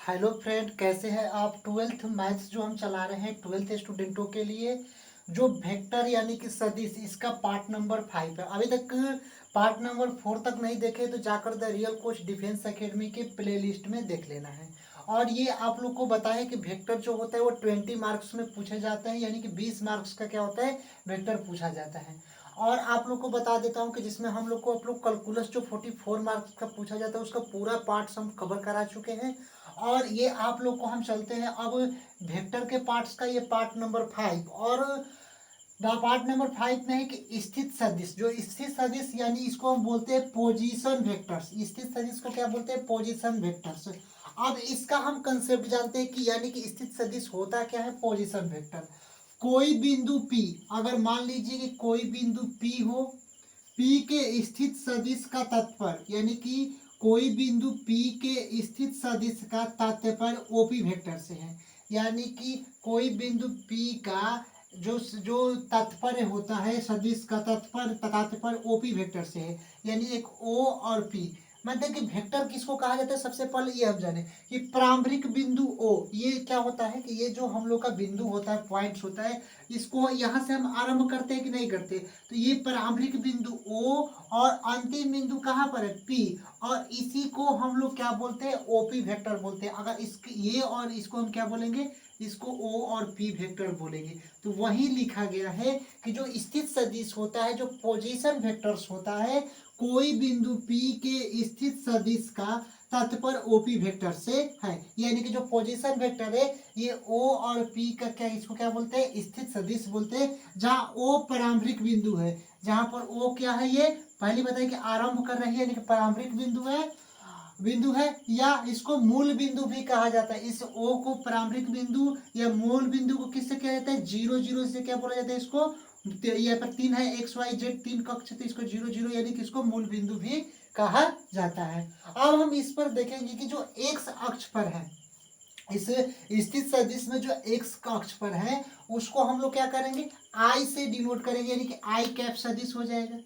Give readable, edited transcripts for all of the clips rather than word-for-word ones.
Hello friend, कैसे हैं आप। ट्वेल्थ मैथ्स जो हम चला रहे हैं ट्वेल्थ स्टूडेंटों के लिए, जो वेक्टर यानी कि सदिश, इसका पार्ट नंबर 5 है। अभी तक पार्ट नंबर 4 तक नहीं देखे तो जाकर the real coach defence academy के प्ले लिस्ट में देख लेना है। और ये आप लोग को बताएं कि वेक्टर जो होता है वो 20 मार्क्स में पूछे जाते हैं, यानी कि 20 मार्क्स का क्या होता है, वेक्टर पूछा जाता है। और आप लोग को बता देता हूँ कि जिसमें हम लोग को आप लोग कैलकुलस जो 44 मार्क्स का पूछा जाता है उसका पूरा पार्ट्स हम कवर करा चुके हैं। और ये आप लोग को हम चलते हैं अब वेक्टर के पार्ट्स का, ये पार्ट नंबर 5। और पार्ट नंबर 5 में है कि स्थित सदिश, जो स्थित सदिश यानी इसको हम बोलते हैं पोजीशन वेक्टर्स। स्थित सदिश को क्या बोलते हैं, पोजीशन वेक्टर्स। अब इसका हम कंसेप्ट जानते हैं कि यानी कि स्थित सदिश होता क्या है, पोजीशन वेक्टर। कोई बिंदु P, अगर मान लीजिए कि कोई बिंदु P हो, P के स्थित सदिश का तात्पर्य यानी कि कोई बिंदु P के स्थित सदिश का तात्पर्य OP वेक्टर से है। यानी कि कोई बिंदु P का जो जो तात्पर्य होता है, सदिश का तात्पर्य OP वेक्टर से है। यानी एक O और P, मतलब कि वेक्टर किसको कहा जाता है, सबसे पहले ये हम जाने कि प्रारंभिक बिंदु O ये क्या होता है कि ये जो हम लोग का बिंदु होता है, पॉइंट्स होता है, इसको यहाँ से हम आरंभ करते हैं कि नहीं करते। तो ये प्रारंभिक बिंदु O और अंतिम बिंदु कहाँ पर है, P। और इसी को हम लोग क्या बोलते हैं, OP वेक्टर बोलते हैं। अगर इसके ये और इसको हम क्या बोलेंगे, इसको O और P वेक्टर बोलेंगे। तो वही लिखा गया है कि जो स्थित सदिश होता है, जो पोजीशन वेक्टर्स होता है, कोई बिंदु P के स्थित सदिश का तात्पर्य OP वेक्टर से है। यानी कि जो पोजीशन वेक्टर है ये O और P का क्या, इसको क्या बोलते हैं, स्थित सदिश बोलते हैं। जहाँ O प्रारंभिक बिंदु है, जहाँ पर O क्या है, ये पहले बताइए कि आरंभ कर रही है, यानी कि प्रारंभिक बिंदु है या इसको मूल बिंदु भी कहा जाता है। इस O को प्रारंभिक बिंदु या मूल बिंदु को किससे क्या जाता है, 0 0 से क्या बोला जाता है इसको। यहाँ पर 3 है, XYZ 3 कक्ष, तो इसको 0 0 यानी कि इसको मूल बिंदु भी कहा जाता है। अब हम इस पर देखेंगे कि जो x अक्ष पर है, इस स्थित सदिश में जो x का अक्ष पर है उसको हम लोग क्या करेंगे, I से डिनोट करेंगे, यानी कि I कैप सदिश हो जाएगा।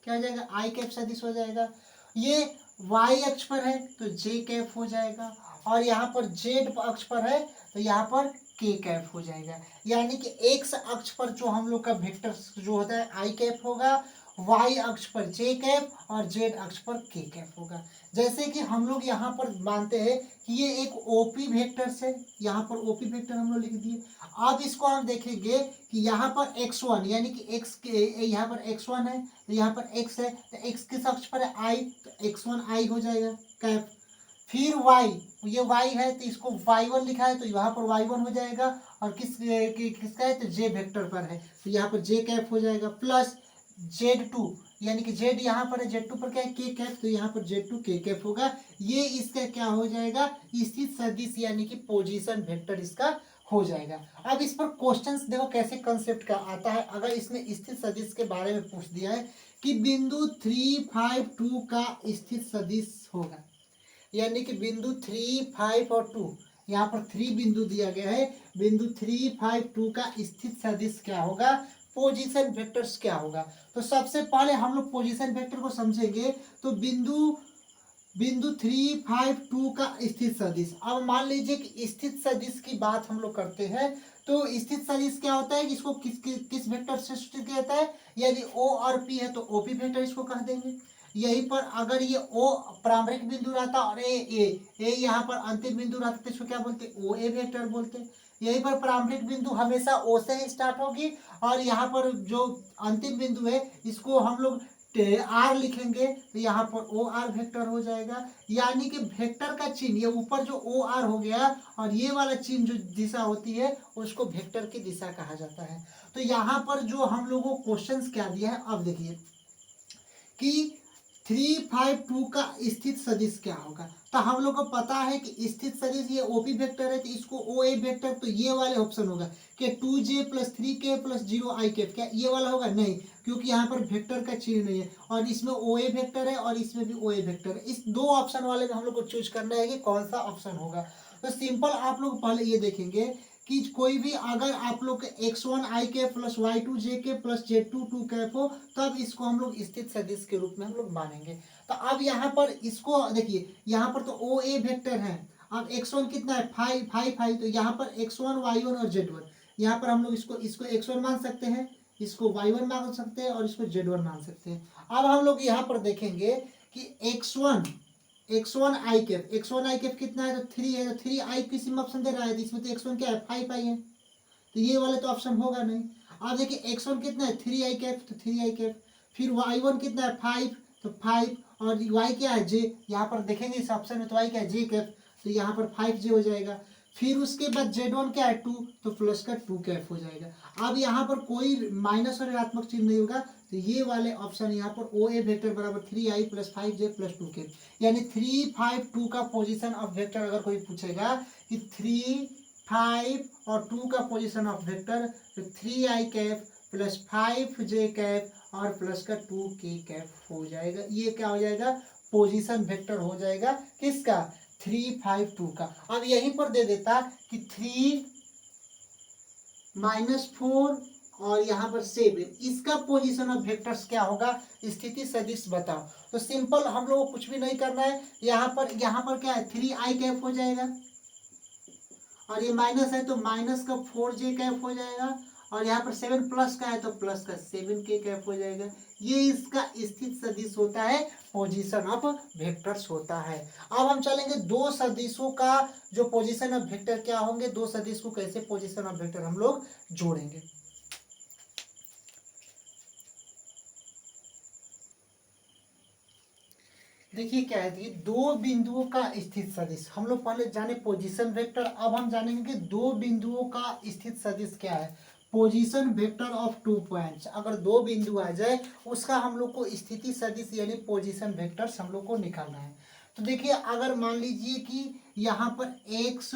क्या हो जाएगा, I कैप सदिश हो जाएगा। ये y अक्ष पर है तो j कैप हो जाएगा, और यहाँ पर z अक्ष पर है तो यहाँ पर k कैप हो जाएगा। यानी कि x अक्ष पर जो हम लोग का वेक्टर जो होता है I कैप होगा, y अक्ष पर j कैप और z अक्ष पर k कैप होगा। जैसे कि हम लोग यहाँ पर मानते हैं कि ये एक OP वेक्टर है, यहाँ पर OP वेक्टर हम लोग लिख दिए। अब इसको हम देखेंगे कि यहाँ पर x1 यानी कि x के यहाँ पर x1 है तो यहाँ पर x है, तो x किस अक्ष पर है, I, तो x1 I हो जाएगा कैप। फिर y, ये y है तो इसको y1 लिखा है तो यहाँ पर y1 हो जाएगा, और किसका है तो j वेक्टर पर है तो यहाँ पर j कैप हो जाएगा। प्लस Z2 यानी कि Z यहाँ पर है, Z2 पर क्या है, k कैप, तो यहाँ पर Z2 k कैप होगा। ये इसका क्या हो जाएगा, स्थित सदिश यानी कि पोजीशन वेक्टर इसका हो जाएगा। अब इस पर क्वेश्चंस देखो कैसे कंसेप्ट का आता है। अगर इसमें स्थित सदिश के बारे में पूछ दिया है कि बिंदु 3 5 2 का स्थित सदिश होगा, यानी कि बिंदु 3 5 और 2, यहाँ पर 3 बिंदु दिया गया है, बिंदु 3 5 2 का स्थित सदिश क्या होगा, पोजीशन वेक्टर्स क्या होगा। तो सबसे पहले हम लोग पोजीशन वेक्टर को समझेंगे। तो बिंदु 3 5 2 का स्थित सदिश। अब मान लीजिए कि स्थित सदिश की बात हम लोग करते हैं, तो स्थित सदिश क्या होता है कि इसको किस वेक्टर से सूचित किया जाता है, यदि O और P है तो OP वेक्टर इसको कह देंगे। यहीं पर अगर ये O प्रारंभिक बिंदु रहता और ए यहाँ पर अंतिम बिंदु रहता तो इसको क्या बोलते, OA वेक्टर बोलते। यहीं पर प्रारंभिक बिंदु हमेशा O से ही स्टार्ट होगी, और यहाँ पर जो अंतिम बिंदु है इसको हम लोग R लिखेंगे तो यहाँ पर OR वेक्टर हो जाएगा। यानी कि वेक्टर का चिन्ह, ये ऊपर जो OR हो गया और ये वाला चिन्ह जो दिशा होती है उसको वेक्टर की दिशा कहा जाता है। तो यहाँ पर जो हम लोगों को क्वेश्चंस क्या दिया है, अब देखिए कि 3 5 2 का स्थित सदिश क्या होगा। तो हम लोग को पता है कि स्थित सदिश ये OP वेक्टर है तो इसको OA वेक्टर, तो ये वाले ऑप्शन होगा कि 2j + 3k + 0 I कैप, क्या ये वाला होगा, नहीं, क्योंकि यहाँ पर वेक्टर का चिन्ह नहीं है, और इसमें OA वेक्टर है और इसमें भी OA वेक्टर है। इस दो ऑप्शन वाले में हम लोग को चूज करना है कि कौन सा ऑप्शन होगा। तो सिंपल आप लोग पहले ये देखेंगे कि कोई भी अगर आप लोग x1 I cap + y2 j cap + z2 2 cap हो, तब इसको हम लोग स्थित सदिश के रूप में हम लोग मानेंगे। तो अब यहाँ पर इसको देखिए, यहाँ पर तो OA वेक्टर है, अब x1 कितना है 5, तो यहाँ पर x1 y1 और z1, यहाँ पर हम लोग इसको x1 मान सकते हैं, इसको y1 मान सकते हैं और इसको z1 मान सकते हैं। अब हम लोग यहाँ पर देखेंगे कि x1 आई कैप कितना है, तो 3 है, तो 3 आई किसी में ऑप्शन दे रहा है, तो इसमें तो x1 क्या है 5 आई है, तो ये वाले तो ऑप्शन होगा नहीं। अब देखिए x1 कितना है 3 आई कैप, तो 3 आई कैप, फिर y1 कितना है 5, तो 5, और y क्या है j, यहाँ पर देखेंगे इस ऑप्शन में तो y क्या है j कैप, तो यहाँ पर 5j हो जाएगा। फिर उसके बाद z1 क्या है 2, तो प्लस का 2 कैप हो जाएगा। अब यहाँ पर कोई माइनस और ऋणात्मक चिन्ह नहीं होगा, तो ये वाले ऑप्शन यहाँ पर ओ ए वेक्टर बराबर 3i plus 5j plus 2 cap, यानी 3, 5, 2 का पोजीशन ऑफ वेक्टर अगर कोई पूछेगा कि 3, 5 और 2 का पोजीशन ऑफ वेक्टर, तो 3i cap plus 5j cap और प्लस का 2k कैप हो जाएगा। ये क्या हो जाएगा पोजीशन वेक्टर हो जाएगा किसका 3, 5, 2 का। अब यहीं पर दे देता कि 3 -4 और यहाँ पर 7, इसका पोजीशन ऑफ वेक्टर्स क्या होगा, स्थिति सदिश बताओ। तो सिंपल हम लोग को कुछ भी नहीं करना है, यहाँ पर क्या है 3i कैप हो जाएगा, और ये माइनस है तो माइनस का 4j कैप हो जाएगा, और यहाँ पर 7 प्लस का है तो प्लस का 7k कैप हो जाएगा। ये इसका स्थित सदिश होता है, पोजीशन ऑफ वेक्टर्स होता है। अब हम चलेंगे दो सदिशों का जो पोजीशन ऑफ वेक्टर क्या होंगे, दो सदिश को कैसे पोजीशन ऑफ वेक्टर हम लोग जोड़ेंगे। देखिए क्या है कि दो बिंदुओं का स्थित सदिश, हम लोग पहले जाने पोजीशन वेक्टर, अब हम जानेंगे कि दो बिंदुओं का स्थित सदिश क्या है, पोजीशन वेक्टर ऑफ 2 पॉइंट्स। अगर दो बिंदु आ जाए उसका हम लोग को स्थिति सदिश यानी पोजीशन वेक्टर्स हम लोग को निकालना है। तो देखिए अगर मान लीजिए कि यहाँ पर x,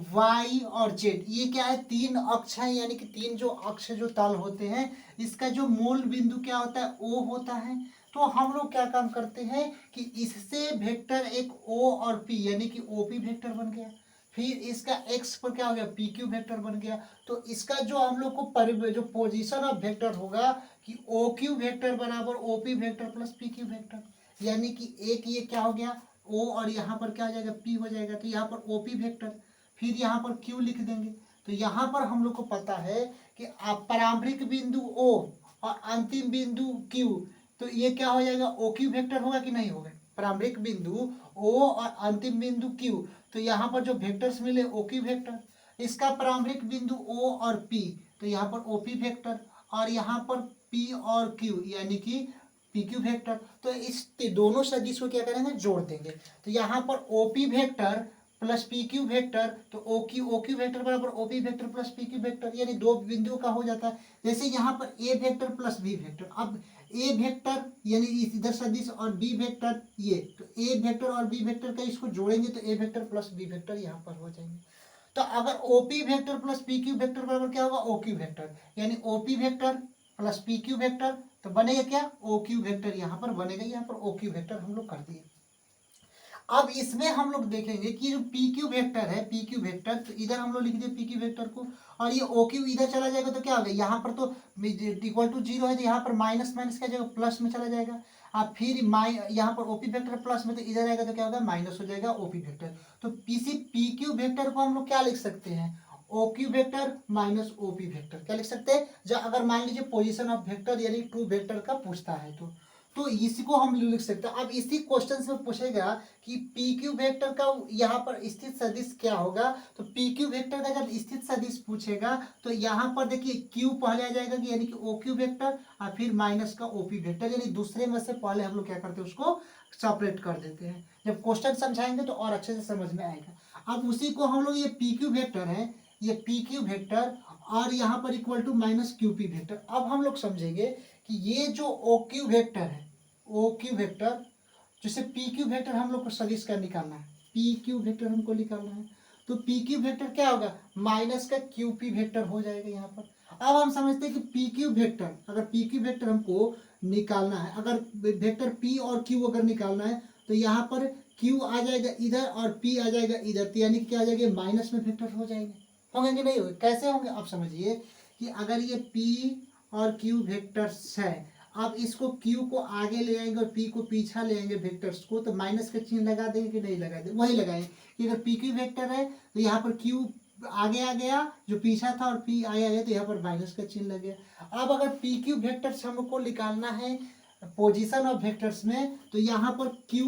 y और z, ये क्या है तीन अक्ष है, यानी कि तीन जो अक्ष जो तल होते हैं, इसका जो मूल बिंदु क्या होता है O होता है। तो हम लोग क्या काम करते हैं कि इससे वेक्टर एक O और P यानी कि OP वेक्टर बन गया, फिर इसका x पर क्या हो गया PQ वेक्टर बन गया। तो इसका जो हम लोग को जो पोजीशन ऑफ वेक्टर होगा कि OQ वेक्टर बराबर OP vector plus PQ vector, यानी कि एक ये क्या हो गया O और यहाँ पर क्या हो जाएगा P हो जाएगा, तो यहाँ पर OP वेक्टर, फिर यहाँ पर Q लिख देंगे। तो यहाँ पर हम लोग को पता है कि प्रारंभिक बिंदु O और अंतिम बिंदु Q, तो ये क्या हो जाएगा OQ वेक्टर होगा कि नहीं होगा, प्रारंभिक बिंदु O और अंतिम बिंदु Q, तो यहाँ पर जो वेक्टर्स मिले OQ वेक्टर, इसका प्रारंभिक बिंदु O और P, तो यहाँ पर OP वेक्टर, और यहाँ पर P और Q यानी कि PQ वेक्टर। तो इस दोनों सदिश को क्या करेंगे जोड़ देंगे, तो यहाँ पर OP vector plus PQ vector, तो OQ वेक्टर बराबर OP vector plus PQ vector, यानी दो बिंदुओं का हो जाता है। जैसे यहाँ पर A vector plus B vector, अब A वेक्टर यानी इधर सदिश और B वेक्टर ये, तो A वेक्टर और B वेक्टर का इसको जोड़ेंगे तो A vector plus B vector यहाँ पर हो जाएंगे। तो अगर OP vector plus PQ vector बराबर क्या होगा OQ वेक्टर, यानी OP vector plus PQ vector, तो बनेगा क्या OQ वेक्टर, यहाँ पर बनेगा, यहाँ पर OQ वेक्टर हम लोग कर दिए। अब इसमें हम लोग देखेंगे कि जो PQ वेक्टर है, PQ वेक्टर, तो इधर हम लोग लिख दिए PQ वेक्टर को, और ये OQ इधर चला जाएगा तो क्या होगा, यहाँ पर तो इक्वल टू 0 है, तो यहाँ पर माइनस माइनस क्या जाएगा प्लस में चला जाएगा। अब फिर यहाँ पर OP वेक्टर प्लस में, तो इधर आएगा तो क्या होगा माइनस हो जाएगा OP वेक्टर। तो PQ वेक्टर को हम लोग क्या लिख सकते हैं OQ vector minus OP vector, क्या लिख सकते हैं, जब अगर मान लीजिए पोजीशन ऑफ वेक्टर यानी 2 वेक्टर का पूछता है तो इसको हम लिख सकते हैं। अब इसी क्वेश्चन में पूछेगा कि PQ वेक्टर का यहाँ पर स्थित सदिश क्या होगा, तो PQ वेक्टर का जब स्थित सदिश पूछेगा तो यहाँ पर देखिए Q पहले आ जाएगा कि यानी कि OQ वेक्टर, और फिर माइनस का OP वेक्टर, यानी दूसरे में से पहले हम लोग क्या करते हैं उसको सेपरेट कर देते हैं। जब क्वेश्चन समझाएंगे तो और अच्छे से समझ में आएगा। अब उसी को हम लोग ये PQ वेक्टर है, ये PQ वेक्टर और यहाँ पर equal to minus QP vector. अब हम लोग समझेंगे कि ये जो OQ वेक्टर है, OQ वेक्टर जैसे PQ वेक्टर हम लोग को सदिश का निकालना है, PQ वेक्टर हमको निकालना है, तो PQ वेक्टर क्या होगा माइनस का QP वेक्टर हो जाएगा यहाँ पर। अब हम समझते हैं कि PQ वेक्टर, अगर PQ वेक्टर हमको निकालना है, अगर वेक्टर P और Q अगर निकालना है तो यहाँ पर Q आ जाएगा इधर और P आ जाएगा इधर, तो यानी क्या आ जाएगा माइनस में वेक्टर हो जाएंगे, होंगे कि नहीं होंगे, कैसे होंगे आप समझिए कि अगर ये P और Q वेक्टर्स है, अब इसको क्यू को आगे ले आएंगे और पी को पीछा ले आएंगे वेक्टर्स को, तो माइनस का चिन्ह लगा देंगे कि नहीं लगा देंगे? वही लगाएंगे कि अगर पी क्यू वेक्टर है तो यहाँ पर क्यू आगे आ गया जो पीछा था, और पी आगे आ गया तो यहाँ पर माइनस का चिन्ह लग गया। अब अगर पी क्यू वेक्टर्स हमको निकालना है पोजीशन ऑफ वेक्टर्स में, तो यहाँ पर क्यू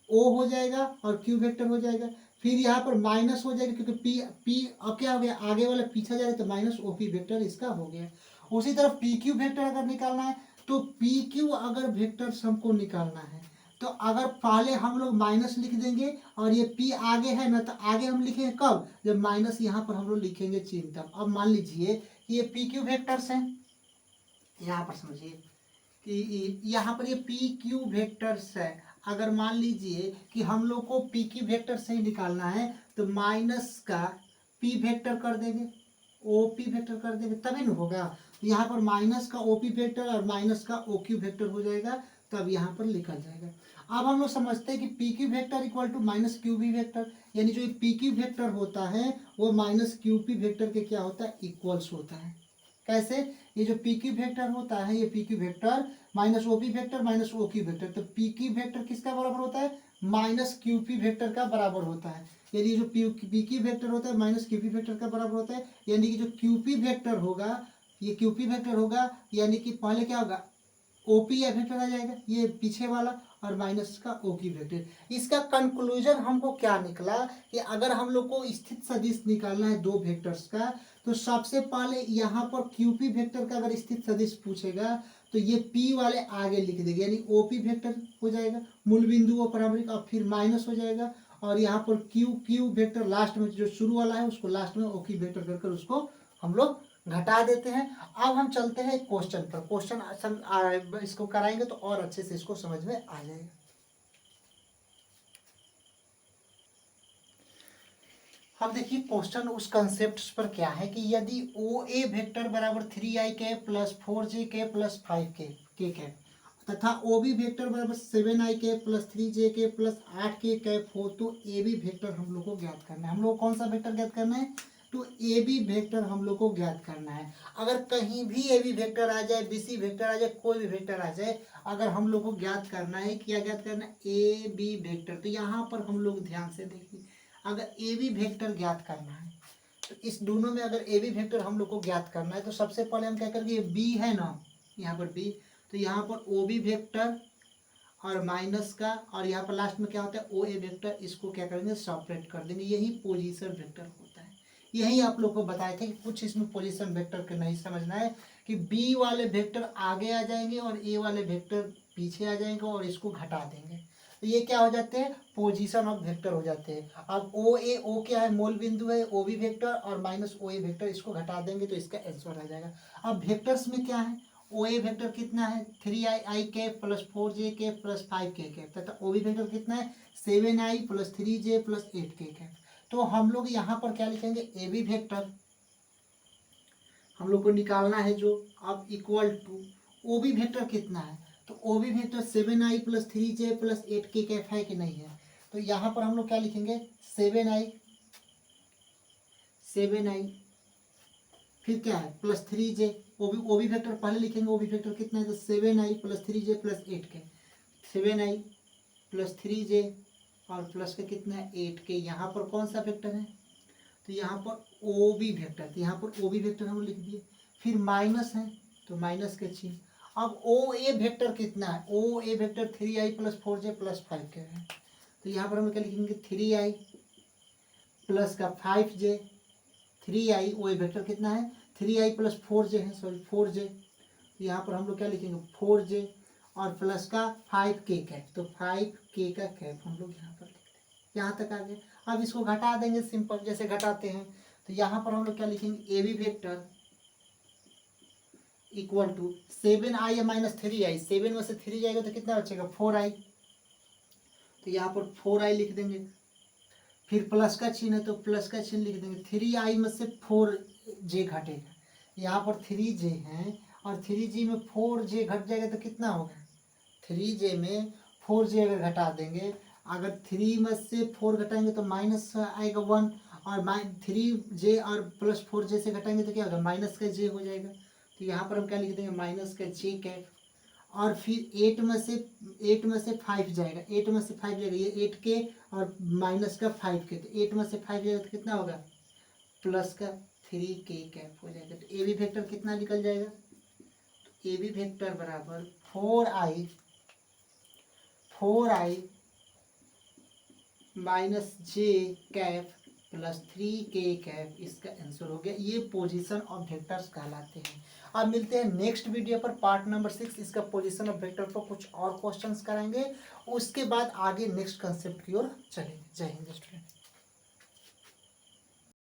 ओ हो जाएगा और क्यू वेक्टर हो जाएगा, फिर यहाँ पर माइनस हो जाएगा क्योंकि पी पी अब क्या हो गया, आगे वाला पीछा जाएगा तो माइनस ओ पी वेक्टर इसका हो गया। उसी तरह पी क्यू वेक्टर अगर निकालना है तो पी क्यू अगर वेक्टर हमको निकालना है तो अगर पहले हम लोग माइनस लिख देंगे और ये पी आगे है ना, तो आगे हम लिखेंगे कब, जब माइनस यहाँ पर हम लोग लिखेंगे चिन्ह तब। अब मान लीजिए ये पी क्यू वेक्टर्स हैं, यहाँ पर समझिए कि यहाँ पर ये पी क्यू वेक्टर्स है। अगर मान लीजिए कि हम लोग को पी क्यू वेक्टर से ही निकालना है तो माइनस का पी वेक्टर कर देंगे, ओ पी वेक्टर कर देंगे, तभी न होगा। तो यहाँ पर माइनस का ओ पी वेक्टर और माइनस का ओ क्यू वेक्टर हो जाएगा, तब यहाँ पर लिखा जाएगा। अब हम लोग समझते हैं कि P Q vector equal to minus Q B vector, यानी जो पी क्यू वेक्टर होता है वो माइनस क्यू पी वेक्टर के क्या होता है, इक्वल्स होता है। कैसे, ये जो पी क्यू वेक्टर होता है ये P Q vector minus O P vector minus O Q vector, तो पी क्यू वेक्टर किसका बराबर होता है, माइनस क्यू पी वेक्टर का बराबर होता है। यानी जो पी क्यू वेक्टर होता है माइनस क्यू पी वेक्टर का बराबर होता है, यानी कि जो क्यू पी वेक्टर होगा ये क्यू पी वेक्टर होगा, यानी कि पहले क्या होगा, ओपी या वेक्टर आ जाएगा ये पीछे वाला, और माइनस का ओ की वेक्टर। इसका कंक्लूजन हमको क्या निकला कि अगर हम लोग को स्थित सदिश निकालना है दो वेक्टर्स का, तो सबसे पहले यहाँ पर क्यूपी वेक्टर का अगर स्थित सदिश पूछेगा तो ये पी वाले आगे लिख देंगे, यानी ओपी वेक्टर हो जाएगा मूल बिंदु और प्रारंभिक, और फिर माइनस हो जाएगा, और यहाँ पर क्यू क्यू वेक्टर लास्ट में जो शुरू वाला है उसको लास्ट में ओकी वेक्टर कर उसको हम लोग घटा देते हैं। अब हम चलते हैं क्वेश्चन पर, क्वेश्चन इसको कराएंगे तो और अच्छे से इसको समझ में आ जाएगा। अब देखिए क्वेश्चन उस कंसेप्ट पर क्या है कि यदि ओ ए वेक्टर बराबर 3i cap plus 4j cap plus 5k के कैप तथा ओ बी वेक्टर बराबर 7i cap plus 3j cap plus 8k cap हो, तो ए बी वेक्टर हम लोग को ज्ञात करना है। हम लोग कौन सा वेक्टर ज्ञात करना है, तो ए बी वेक्टर हम लोग को ज्ञात करना है। अगर कहीं भी ए बी वेक्टर आ जाए, बी सी वेक्टर आ जाए, कोई भी वेक्टर आ जाए, अगर हम लोग को ज्ञात करना है, क्या ज्ञात करना है, ए बी वेक्टर, तो यहाँ पर हम लोग ध्यान से देखिए, अगर ए बी वेक्टर ज्ञात करना है तो इस दोनों में अगर ए बी वेक्टर हम लोग को ज्ञात करना है तो सबसे पहले हम क्या करेंगे, ये बी है ना, यहाँ पर बी, तो यहाँ पर ओ बी वेक्टर और माइनस का, और यहाँ पर लास्ट में क्या होता है ओ ए वेक्टर, इसको क्या करेंगे, सेपरेट कर देंगे। यही पोजीशन वेक्टर होता है। यही आप लोग को बताए थे कि कुछ इसमें पोजीशन वेक्टर के नहीं समझना है कि बी वाले वेक्टर आगे आ जाएंगे और ए वाले वेक्टर पीछे आ जाएंगे और इसको घटा देंगे, तो ये क्या हो जाते हैं, पोजीशन ऑफ वेक्टर हो जाते हैं। अब ओ ए, ओ क्या है, मूल बिंदु है, ओ बी वेक्टर और माइनस ओ ए वेक्टर, इसको घटा देंगे तो इसका आंसर आ जाएगा। अब वेक्टर्स में क्या है, ओ ए वेक्टर कितना है, 3i cap plus 4j cap plus 5k cap, तथा ओ बी वेक्टर कितना है, 7i plus 3j plus 8k cap. तो हम लोग यहाँ पर क्या लिखेंगे, ए बी वेक्टर हम लोग को निकालना है जो, अब equal to O B vector कितना है, तो O B vector 7i plus 3j plus 8k cap है कि नहीं है, तो यहाँ पर हम लोग क्या लिखेंगे, 7i फिर क्या है प्लस 3j, ओ बी वेक्टर पहले लिखेंगे, ओ बी वेक्टर कितना है, तो 7i plus 3j plus 8k, 7i plus 3j और प्लस का कितना है 8k। यहाँ पर कौन सा वेक्टर है, तो यहाँ पर ओ बी वेक्टर, तो यहाँ पर ओ बी वेक्टर हम लिख दिए, फिर माइनस है तो माइनस के चिन्ह। अब ओ ए वेक्टर कितना है, O A vector 3i plus 4j plus 5k है, तो यहाँ पर हम क्या लिखेंगे, 3i प्लस का 5j, 3i O A vector कितना है, 3i प्लस 4j है, सॉरी 4j, तो यहाँ पर हम लोग क्या लिखेंगे 4j और प्लस का 5k कैप, तो 5k का कैप हम लोग यहाँ पर लिखते हैं। यहाँ तक आ गए। अब इसको घटा देंगे सिंपल, जैसे घटाते हैं, तो यहाँ पर हम लोग क्या लिखेंगे, A B vector equal to 7i minus 3i, 7 में से 3 जाएगा तो कितना बचेगा 4i, तो यहाँ पर 4i लिख देंगे, फिर प्लस का चिन्ह है तो प्लस का चिन्ह लिख देंगे, 3i में से 4j घटेगा, यहाँ पर 3j है और 3j में 4j घट जाएगा तो कितना होगा, 3j में 4j अगर घटा देंगे, अगर 3 में से 4 घटाएंगे तो माइनस आएगा 1, और 3j और प्लस 4j से घटाएंगे तो क्या होगा, माइनस का j हो जाएगा, तो यहाँ पर हम क्या लिख देंगे, माइनस का j कैप। और फिर 8 में से 5 जाएगा, 8 में से 5 जाएगा, ये 8 के और माइनस का 5 के, तो 8 में से 5 जाएगा तो कितना होगा, प्लस का 3k कैप हो जाएगा। तो ए बी वेक्टर कितना निकल जाएगा, तो ए बी वेक्टर बराबर 4i माइनस जे कैप प्लस 3k कैप, इसका आंसर हो गया। ये पोजीशन ऑफ वेक्टर्स कहलाते हैं। अब मिलते हैं नेक्स्ट वीडियो पर, पार्ट नंबर 6 इसका पोजीशन ऑफ वेक्टर पर कुछ और क्वेश्चंस करेंगे, उसके बाद आगे नेक्स्ट कंसेप्ट की ओर चलेंगे। जय हिंद स्टूडेंट।